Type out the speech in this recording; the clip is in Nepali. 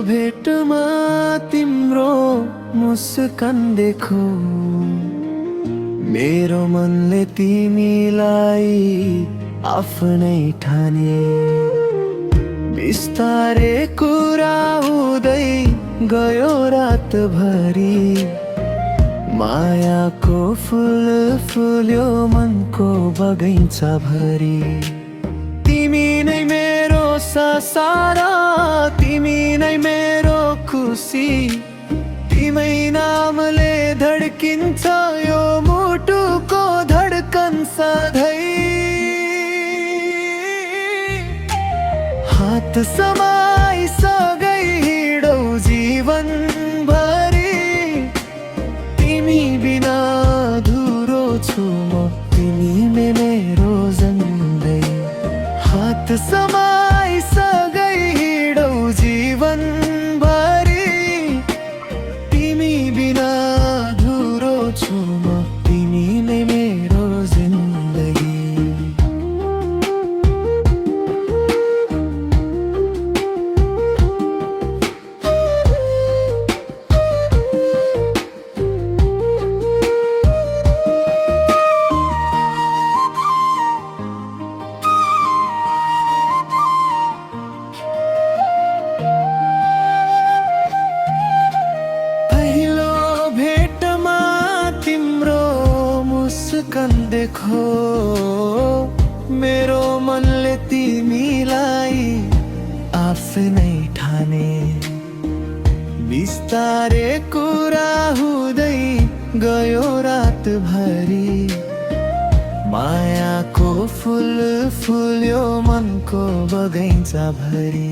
भेटमा तिम्रो मुस्कान देखो, मेरो मनले तिमीलाई आफ्नै ठाने। बिस्तारै कुरा हुँदै गयो रातभरि, मायाको फुल फुल्यो मनको बगैँचा भरि। तिमी नै मेरो ससारा, तिमी नै मेरो खुसी, तिमै नामले धड्किन्छ यो मुटुको धड्कन सधैँ। हात समाइसगै हिँडौ जीवन भरि, तिमी बिना अधुरो छु म, तिमी नै मेरो जिन्दै। हात समाइसगै हिँडौ जीवन भरि, तिमी बिना अधुरो छु म, तिमी नै मेरो जिन्दगी। मुस्कान देखो, मेरो मनले तिमीलाई आफ्नै ठाने। बिस्तारै कुरा हुँदै गयो रातभरि, मायाको फुल फुल्यो मनको बगैँचा भरि।